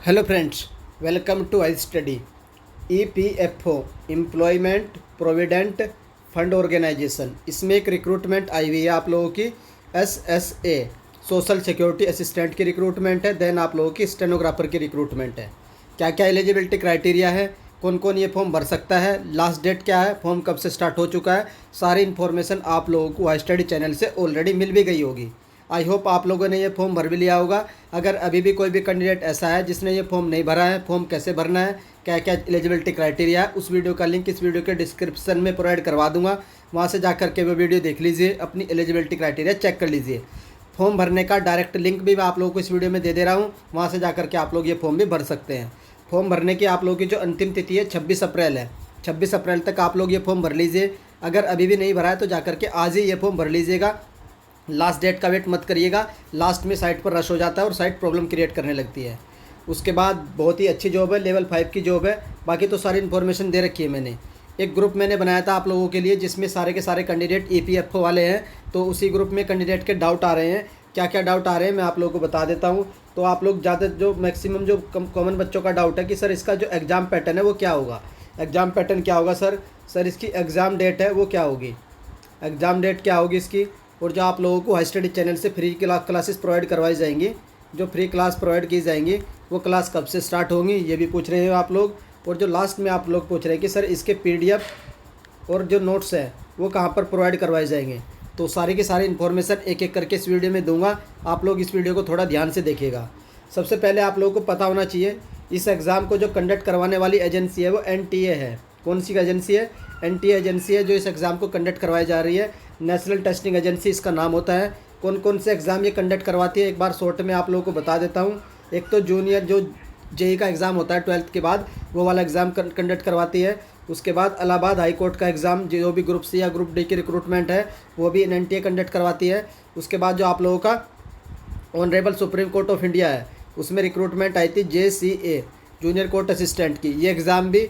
Hello friends, welcome to I study. EPFO employment provident fund organisation, इसमें एक recruitment आई हुई है आप लोगों की। SSA सोशल सिक्योरिटी असिस्टेंट की रिक्रूटमेंट है। देन आप लोगों की स्टेनोग्राफर की रिक्रूटमेंट है। क्या क्या एलिजिबिलिटी क्राइटेरिया है, कौन कौन ये फॉर्म भर सकता है, लास्ट डेट क्या है, फॉर्म कब से स्टार्ट हो चुका है, सारी इन्फॉर्मेशन आप लोगों को आई स्टडी चैनल से ऑलरेडी मिल भी गई होगी। आई होप आप लोगों ने ये फॉर्म भर भी लिया होगा। अगर अभी भी कोई भी कैंडिडेट ऐसा है जिसने ये फॉर्म नहीं भरा है, फॉर्म कैसे भरना है, क्या क्या एलिजिबिलिटी क्राइटेरिया है, उस वीडियो का लिंक इस वीडियो के डिस्क्रिप्शन में प्रोवाइड करवा दूंगा। वहाँ से जा करके वो वीडियो देख लीजिए, अपनी एलिजिबिलिटी क्राइटेरिया चेक कर लीजिए। फॉर्म भरने का डायरेक्ट लिंक भी मैं आप लोगों को इस वीडियो में दे रहा हूँ, वहाँ से जा करके आप लोग ये फॉर्म भी भर सकते हैं। फॉर्म भरने की आप लोगों की जो अंतिम तिथि है 26 अप्रैल है। 26 अप्रैल तक आप लोग ये फॉर्म भर लीजिए। अगर अभी भी नहीं भरा है तो जा करके आज ही ये फॉर्म भर लीजिएगा। लास्ट डेट का वेट मत करिएगा, लास्ट में साइट पर रश हो जाता है और साइट प्रॉब्लम क्रिएट करने लगती है। उसके बाद बहुत ही अच्छी जॉब है, लेवल 5 की जॉब है। बाकी तो सारी इन्फॉर्मेशन दे रखी है मैंने। एक ग्रुप मैंने बनाया था आप लोगों के लिए, जिसमें सारे के सारे कैंडिडेट EPFO वाले हैं। तो उसी ग्रुप में कैंडिडेट के डाउट आ रहे हैं। क्या क्या डाउट आ रहे हैं मैं आप लोगों को बता देता हूँ। तो आप लोग ज़्यादा जो मैक्सिमम जो कॉमन बच्चों का डाउट है कि सर इसका जो एग्ज़ाम पैटर्न है वो क्या होगा, एग्ज़ाम पैटर्न क्या होगा सर इसकी एग्ज़ाम डेट है वो क्या होगी, एग्ज़ाम डेट क्या होगी इसकी। और जो आप लोगों को हाई स्टडी चैनल से फ्री क्लासेस प्रोवाइड करवाई जाएंगी, जो फ्री क्लास प्रोवाइड की जाएंगी वो क्लास कब से स्टार्ट होंगी ये भी पूछ रहे हो आप लोग। और जो लास्ट में आप लोग पूछ रहे हैं कि सर इसके PDF और जो नोट्स है वो कहाँ पर प्रोवाइड करवाए जाएंगे। तो सारी की सारी इन्फॉर्मेशन एक एक करके इस वीडियो में दूंगा। आप लोग इस वीडियो को थोड़ा ध्यान से देखिएगा। सबसे पहले आप लोगों को पता होना चाहिए, इस एग्ज़ाम को जो कंडक्ट करवाने वाली एजेंसी है वो NTA है। कौन सी एजेंसी है? NTA एजेंसी है जो इस एग्ज़ाम को कंडक्ट करवाई जा रही है। नेशनल टेस्टिंग एजेंसी इसका नाम होता है। कौन कौन से एग्ज़ाम ये कंडक्ट करवाती है एक बार शॉर्ट में आप लोगों को बता देता हूँ। एक तो जूनियर जो JEE का एग्ज़ाम होता है 12th के बाद, वो वाला एग्ज़ाम कंडक्ट करवाती है। उसके बाद इलाहाबाद हाई कोर्ट का एग्ज़ाम जो भी ग्रुप C या ग्रुप D की रिक्रूटमेंट है वो भी NTA कंडक्ट करवाती है। उसके बाद जो आप लोगों का honourable supreme court of India है उसमें रिक्रूटमेंट आई थी JCA जूनियर कोर्ट असिस्टेंट की, ये एग्ज़ाम भी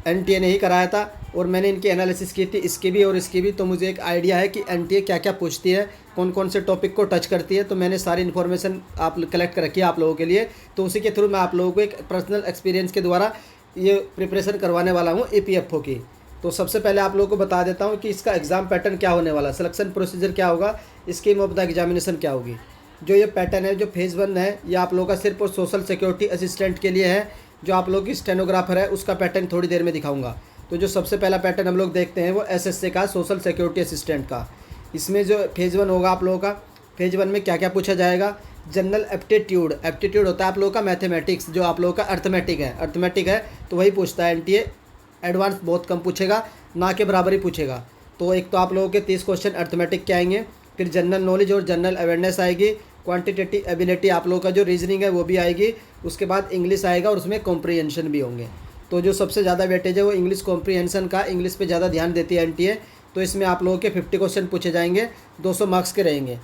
NTA ने ही कराया था। और मैंने इनकी एनालिसिस की थी, इसकी भी और इसकी भी। तो मुझे एक आइडिया है कि NTA क्या क्या पूछती है, कौन कौन से टॉपिक को टच करती है। तो मैंने सारी इन्फॉर्मेशन आप कलेक्ट कर रखी है आप लोगों के लिए। तो उसी के थ्रू मैं आप लोगों को एक पर्सनल एक्सपीरियंस के द्वारा ये प्रिपरेशन करवाने वाला हूँ EPFO की। तो सबसे पहले आप लोगों को बता देता हूँ कि इसका एग्ज़ाम पैटर्न क्या होने वाला, सिलेक्शन प्रोसीजर क्या होगा, स्कीम ऑफ द एग्जामिनेशन क्या होगी। जो ये पैटर्न है, जो फेज़ 1 है, ये आप लोगों का सिर्फ और सोशल सिक्योरिटी असिस्टेंट के लिए है। जो आप लोग की स्टेनोग्राफर है उसका पैटर्न थोड़ी देर में दिखाऊंगा। तो जो सबसे पहला पैटर्न हम लोग देखते हैं वो SSA का, सोशल सिक्योरिटी असिस्टेंट का। इसमें जो फेज़ 1 होगा आप लोगों का, फेज़ 1 में क्या क्या पूछा जाएगा। जनरल एप्टीट्यूड, एप्टीट्यूड होता है आप लोगों का मैथमेटिक्स, जो आप लोगों का अर्थमेटिक है तो वही पूछता है NTA। एडवांस बहुत कम पूछेगा, ना के बराबर ही पूछेगा। तो एक तो आप लोगों के 30 क्वेश्चन अर्थमेटिक के आएंगे। फिर जनरल नॉलेज और जनरल अवेयरनेस आएगी। क्वांटिटेटिव एबिलिटी आप लोगों का जो रीजनिंग है वो भी आएगी। उसके बाद इंग्लिश आएगा और उसमें कॉम्प्रीहेंशन भी होंगे। तो जो सबसे ज़्यादा वेटेज है वो इंग्लिश कॉम्प्रीहेंशन का, इंग्लिश पे ज़्यादा ध्यान देती है NTA। तो इसमें आप लोगों के 50 क्वेश्चन पूछे जाएंगे, 200 मार्क्स के रहेंगे।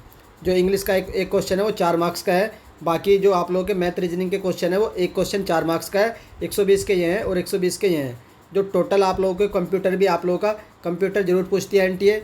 जो इंग्लिश का एक क्वेश्चन है वो 4 मार्क्स का है। बाकी जो आप लोगों के मैथ रीजनिंग के क्वेश्चन है वो एक क्वेश्चन 4 मार्क्स का है। 120 के ये हैं और 120 के ये हैं। जो टोटल आप लोगों के कंप्यूटर भी आप लोगों का कंप्यूटर जरूर पूछती है NTA।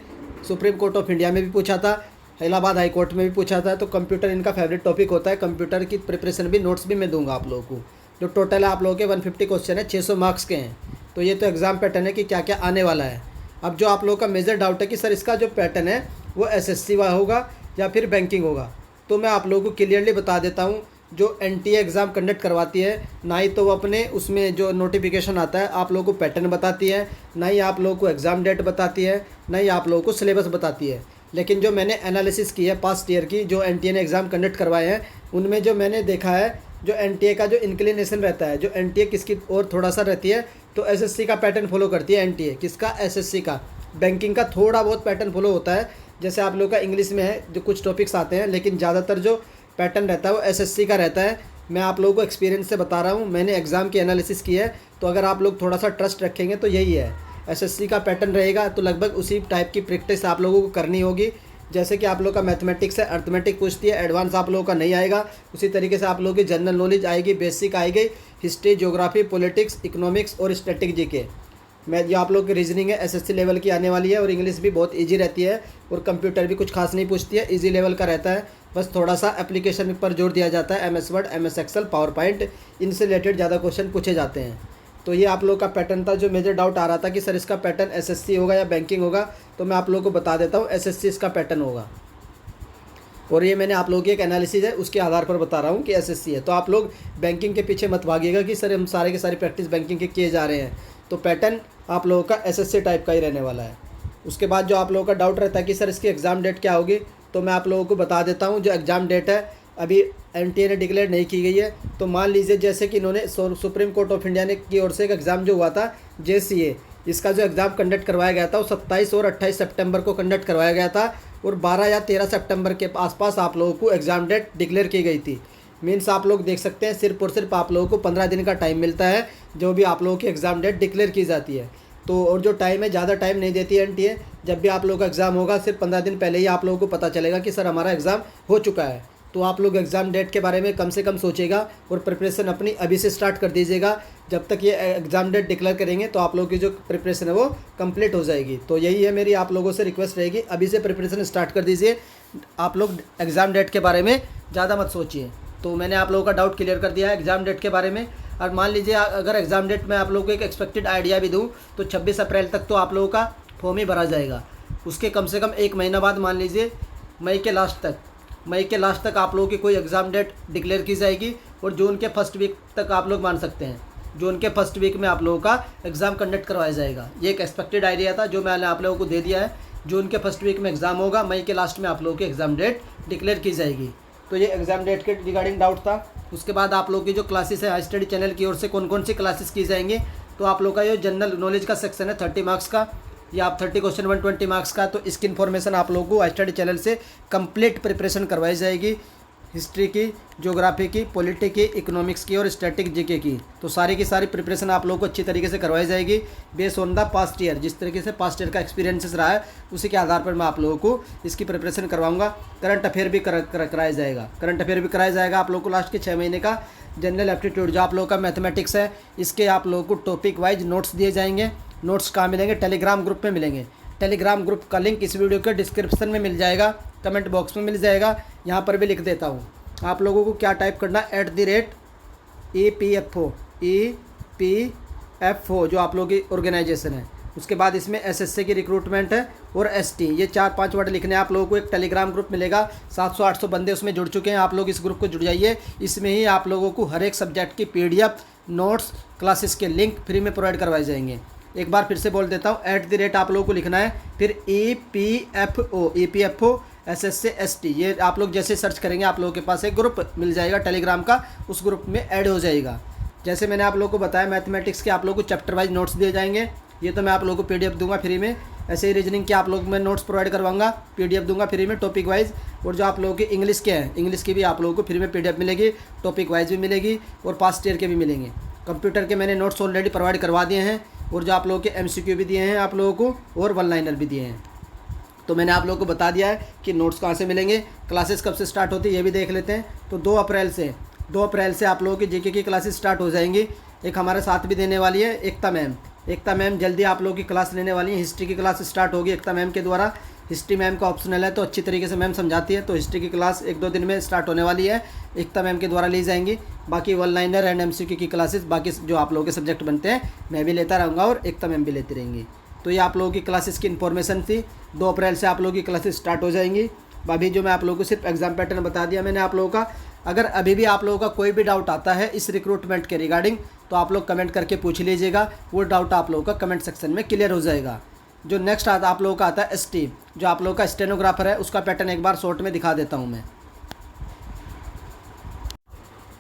Supreme court of India में भी पूछा था, इलाहाबाद हाई कोर्ट में भी पूछा था। तो कंप्यूटर इनका फेवरेट टॉपिक होता है। कंप्यूटर की प्रिपरेशन भी, नोट्स भी मैं दूंगा आप लोगों को। जो टोटल है आप लोगों के 150 क्वेश्चन है, 600 मार्क्स के हैं। तो ये तो एग्ज़ाम पैटर्न है कि क्या क्या आने वाला है। अब जो आप लोगों का मेजर डाउट है कि सर इसका जो पैटर्न है वो SSC वाला होगा या फिर बैंकिंग होगा, तो मैं आप लोगों को क्लियरली बता देता हूँ। जो NTA एग्ज़ाम कंडक्ट करवाती है, ना ही तो वो अपने उसमें जो नोटिफिकेशन आता है आप लोगों को पैटर्न बताती है, ना ही आप लोगों को एग्ज़ाम डेट बताती है, ना ही आप लोगों को सिलेबस बताती है। लेकिन जो मैंने एनालिसिस की है पास्ट ईयर की, जो NTA ने एग्ज़ाम कंडक्ट करवाए हैं, उनमें जो मैंने देखा है, जो NTA का जो इंक्लिनेशन रहता है, जो NTA किसकी और थोड़ा सा रहती है, तो SSC का पैटर्न फॉलो करती है NTA। किसका? SSC का। बैंकिंग का थोड़ा बहुत पैटर्न फॉलो होता है, जैसे आप लोगों का इंग्लिश में है जो कुछ टॉपिक्स आते हैं, लेकिन ज़्यादातर जो पैटर्न रहता है वो SSC का रहता है। मैं आप लोगों को एक्सपीरियंस से बता रहा हूँ, मैंने एग्ज़ाम की एनालिसिस की है। तो अगर आप लोग थोड़ा सा ट्रस्ट रखेंगे तो यही है, SSC का पैटर्न रहेगा। तो लगभग उसी टाइप की प्रैक्टिस आप लोगों को करनी होगी। जैसे कि आप लोग का मैथमेटिक्स है, अर्थमेटिक पूछती है, एडवांस आप लोगों का नहीं आएगा। उसी तरीके से आप लोगों की जनरल नॉलेज आएगी, बेसिक आएगी, हिस्ट्री, ज्योग्राफी, पॉलिटिक्स, इकोनॉमिक्स और स्टैटिक के। मैं जो आप लोग की रीजनिंग है SSC लेवल की आने वाली है। और इंग्लिश भी बहुत इजी रहती है और कंप्यूटर भी कुछ खास नहीं पूछती है, इजी लेवल का रहता है। बस थोड़ा सा एप्लीकेशन पर जोर दिया जाता है, MS Word, MS Excel, PowerPoint, इनसे रिलेटेड ज़्यादा क्वेश्चन पूछे जाते हैं। तो ये आप लोग का पैटर्न था। जो मेजर डाउट आ रहा था कि सर इसका पैटर्न SSC होगा या बैंकिंग होगा, तो मैं आप लोगों को बता देता हूँ SSC इसका पैटर्न होगा। और ये मैंने आप लोगों की एक एनालिसिस है उसके आधार पर बता रहा हूँ कि SSC है। तो आप लोग बैंकिंग के पीछे मत भागिएगा कि सर हम सारे के सारी प्रैक्टिस बैंकिंग के किए जा रहे हैं। तो पैटर्न आप लोगों का SSC टाइप का ही रहने वाला है। उसके बाद जो आप लोगों का डाउट रहता है कि सर इसकी एग्ज़ाम डेट क्या होगी, तो मैं आप लोगों को बता देता हूँ। जो एग्ज़ाम डेट है अभी NTA ने डिक्लेयर नहीं की गई है। तो मान लीजिए जैसे कि इन्होंने सुप्रीम कोर्ट ऑफ इंडिया ने की ओर से एक एग्ज़ाम जो हुआ था JCA, इसका जो एग्ज़ाम कंडक्ट करवाया गया था वो 27 और 28 सितंबर को कंडक्ट करवाया गया था और 12 या 13 सितंबर के आसपास आप लोगों को एग्ज़ाम डेट डिक्लेयर की गई थी। मीन्स आप लोग देख सकते हैं सिर्फ और सिर्फ आप लोगों को 15 दिन का टाइम मिलता है जो भी आप लोगों की एग्ज़ाम डेट डिक्लेयर की जाती है। तो और जो टाइम है ज़्यादा टाइम नहीं देती है NTA। जब भी आप लोगों का एग्ज़ाम होगा सिर्फ 15 दिन पहले ही आप लोगों को पता चलेगा कि सर हमारा एग्ज़ाम हो चुका है। तो आप लोग एग्ज़ाम डेट के बारे में कम से कम सोचिएगा और प्रिपरेशन अपनी अभी से स्टार्ट कर दीजिएगा। जब तक ये एग्ज़ाम डेट डिक्लेयर करेंगे तो आप लोगों की जो प्रिपरेशन है वो कंप्लीट हो जाएगी। तो यही है मेरी आप लोगों से रिक्वेस्ट रहेगी, अभी से प्रिपरेशन स्टार्ट कर दीजिए। आप लोग एग्ज़ाम डेट के बारे में ज़्यादा मत सोचिए। तो मैंने आप लोगों का डाउट क्लियर कर दिया है एग्ज़ाम डेट के बारे में। और मान लीजिए अगर एग्ज़ाम डेट में आप लोगों को एक एक्सपेक्टेड आइडिया भी दूँ तो 26 अप्रैल तक तो आप लोगों का फॉर्म ही भरा जाएगा। उसके कम से कम 1 महीना बाद मान लीजिए मई के लास्ट तक आप लोगों की कोई एग्ज़ाम डेट डिक्लेयर की जाएगी और जून के फर्स्ट वीक तक आप लोग मान सकते हैं, जून के फर्स्ट वीक में आप लोगों का एग्ज़ाम कंडक्ट करवाया जाएगा। ये एक एक्सपेक्टेड आइडिया था जो मैंने आप लोगों को दे दिया है। जून के फर्स्ट वीक में एग्ज़ाम होगा, मई के लास्ट में आप लोगों की एग्ज़ाम डेट डिक्लेयर की जाएगी। तो ये एग्ज़ाम डेट के रिगार्डिंग डाउट था। उसके बाद आप लोगों की जो क्लासेस है हाई स्टडी चैनल की ओर से कौन कौन सी क्लासेस की जाएंगी, तो आप लोगों का ये जनरल नॉलेज का सेक्शन है 30 मार्क्स का, या आप 30 क्वेश्चन 120 मार्क्स का। तो इसकी इन्फॉर्मेशन आप लोगों को हाई स्टडी चैनल से कंप्लीट प्रिपरेशन करवाई जाएगी। हिस्ट्री की, ज्योग्राफी की, पॉलिटी की, इकोनॉमिक्स की और स्टैटिक जीके की। तो सारी की सारी प्रिपरेशन आप लोगों को अच्छी तरीके से करवाई जाएगी based on the past year. जिस तरीके से पास्ट ईयर का एक्सपीरियंसेस रहा है उसी के आधार पर मैं आप लोगों को इसकी प्रिपरेशन करवाऊंगा। करंट अफेयर भी कराया जाएगा आप लोगों को लास्ट के 6 महीने का। जनरल एप्टीट्यूड जो आप लोगों का मैथमेटिक्स है, इसके आप लोगों को टॉपिक वाइज नोट्स दिए जाएंगे। नोट्स कहाँ मिलेंगे? टेलीग्राम ग्रुप में मिलेंगे। टेलीग्राम ग्रुप का लिंक इस वीडियो के डिस्क्रिप्शन में मिल जाएगा, कमेंट बॉक्स में मिल जाएगा, यहाँ पर भी लिख देता हूँ। आप लोगों को क्या टाइप करना है, EPFO जो आप लोगों की ऑर्गेनाइजेशन है। उसके बाद इसमें SSC की रिक्रूटमेंट है और ST, ये 4-5 वर्ड लिखने हैं आप लोगों को। एक टेलीग्राम ग्रुप मिलेगा, 700-800 बंदे उसमें जुड़ चुके हैं। आप लोग इस ग्रुप को जुड़ जाइए। इसमें ही आप लोगों को हर एक सब्जेक्ट की PDF, नोट्स, क्लासेस के लिंक फ्री में प्रोवाइड करवाए जाएंगे। एक बार फिर से बोल देता हूँ, @ आप लोगों को लिखना है, फिर EPFO SSC ST, ये आप लोग जैसे सर्च करेंगे आप लोगों के पास एक ग्रुप मिल जाएगा टेलीग्राम का, उस ग्रुप में ऐड हो जाएगा। जैसे मैंने आप लोगों को बताया मैथमेटिक्स के आप लोगों को चैप्टर वाइज नोट्स दिए जाएंगे। ये तो मैं आप लोगों को PDF दूंगा फ्री में। ऐसे ही रीजनिंग के आप लोग मैं नोट्स प्रोवाइड करवाऊंगा, PDF दूंगा फ्री में टॉपिक वाइज। और जो आप लोगों के इंग्लिश के हैं, इंग्लिश की भी आप लोगों को फ्री में PDF मिलेगी, टॉपिक वाइज भी मिलेगी और पास्ट ईयर के भी मिलेंगे। कंप्यूटर के मैंने नोट्स ऑलरेडी प्रोवाइड करवा दिए हैं और जो आप लोगों के MCQ भी दिए हैं आप लोगों को, और 1 लाइनर भी दिए हैं। तो मैंने आप लोगों को बता दिया है कि नोट्स कहाँ से मिलेंगे, क्लासेस कब से स्टार्ट होती है ये भी देख लेते हैं। तो 2 अप्रैल से आप लोगों की जीके की क्लासेस स्टार्ट हो जाएंगी। एक हमारे साथ भी देने वाली है एकता मैम जल्दी आप लोगों की क्लास लेने वाली है। हिस्ट्री की क्लास स्टार्ट होगी एकता मैम के द्वारा। हिस्ट्री मैम का ऑप्शनल है तो अच्छी तरीके से मैम समझाती है। तो हिस्ट्री की क्लास 1-2 दिन में स्टार्ट होने वाली है, एकता मैम के द्वारा ली जाएंगी। बाकी 1 लाइनर एंड MCQ की क्लासेस बाकी जो आप लोगों के सब्जेक्ट बनते हैं मैं भी लेता रहूँगा और एकता मैम भी लेती रहेंगी। तो ये आप लोगों की क्लासेस की इन्फॉर्मेशन थी। 2 अप्रैल से आप लोगों की क्लासेस स्टार्ट हो जाएंगी। अभी जो मैं आप लोगों को सिर्फ एग्जाम पैटर्न बता दिया मैंने आप लोगों का। अगर अभी भी आप लोगों का कोई भी डाउट आता है इस रिक्रूटमेंट के रिगार्डिंग तो आप लोग कमेंट करके पूछ लीजिएगा, वो डाउट आप लोगों का कमेंट सेक्शन में क्लियर हो जाएगा। जो नेक्स्ट आप लोगों का आता है ST, जो आप लोगों का स्टेनोग्राफर है, उसका पैटर्न एक बार शॉर्ट में दिखा देता हूँ मैं।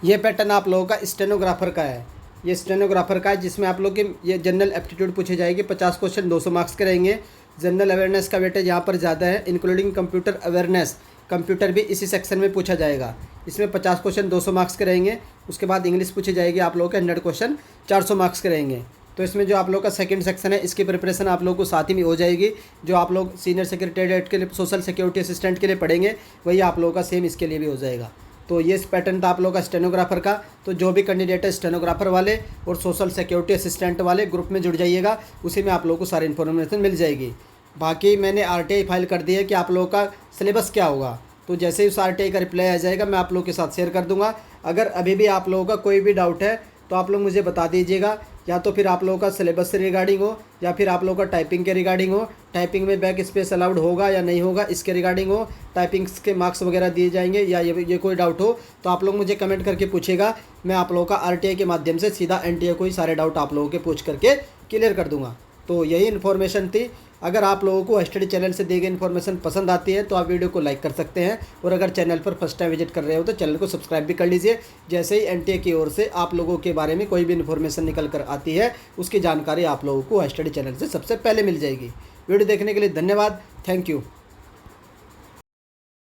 ये पैटर्न आप लोगों का स्टेनोग्राफर का है, ये स्टेनोग्राफर का है जिसमें आप लोग की ये जनरल एप्टीट्यूड पूछे जाएगी। 50 क्वेश्चन 200 मार्क्स के रहेंगे। जनरल अवेयरनेस का वेटेज यहाँ पर ज़्यादा है, इंक्लूडिंग कंप्यूटर अवेयरनेस। कंप्यूटर भी इसी सेक्शन में पूछा जाएगा। इसमें 50 क्वेश्चन 200 मार्क्स के रहेंगे। उसके बाद इंग्लिश पूछी जाएगी आप लोगों के 100 क्वेश्चन 400 मार्क्स के रहेंगे। तो इसमें जो आप लोग का सेकंड सेक्शन है इसकी प्रिपरेशन आप लोगों को साथ ही में हो जाएगी। जो आप लोग सीनियर सेक्रेटेरिएट के लिए, सोशल सिक्योरिटी असिस्टेंट के लिए पढ़ेंगे वही आप लोगों का सेम इसके लिए भी हो जाएगा। तो ये पैटर्न था आप लोगों का स्टेनोग्राफर का। तो जो भी कैंडिडेट है स्टेनोग्राफर वाले और सोशल सिक्योरिटी असिस्टेंट वाले ग्रुप में जुड़ जाइएगा, उसी में आप लोगों को सारी इन्फॉर्मेशन मिल जाएगी। बाकी मैंने RTI फाइल कर दी है कि आप लोगों का सिलेबस क्या होगा। तो जैसे ही उस RTI का रिप्लाई आ जाएगा मैं आप लोगों के साथ शेयर कर दूंगा। अगर अभी भी आप लोगों का कोई भी डाउट है तो आप लोग मुझे बता दीजिएगा, या तो फिर आप लोगों का सिलेबस से रिगार्डिंग हो, या फिर आप लोगों का टाइपिंग के रिगार्डिंग हो, टाइपिंग में बैक स्पेस अलाउड होगा या नहीं होगा इसके रिगार्डिंग हो, टाइपिंग के मार्क्स वगैरह दिए जाएंगे, या ये कोई डाउट हो तो आप लोग मुझे कमेंट करके पूछेगा। मैं आप लोगों का RTI के माध्यम से सीधा NTA को ही सारे डाउट आप लोगों के पूछ करके क्लियर कर दूंगा। तो यही इन्फॉर्मेशन थी। अगर आप लोगों को स्टडी चैनल से दी गई इन्फॉर्मेशन पसंद आती है तो आप वीडियो को लाइक कर सकते हैं, और अगर चैनल पर फर्स्ट टाइम विजिट कर रहे हो तो चैनल को सब्सक्राइब भी कर लीजिए। जैसे ही NTA की ओर से आप लोगों के बारे में कोई भी इन्फॉर्मेशन निकल कर आती है उसकी जानकारी आप लोगों को स्टडी चैनल से सबसे पहले मिल जाएगी। वीडियो देखने के लिए धन्यवाद। Thank you.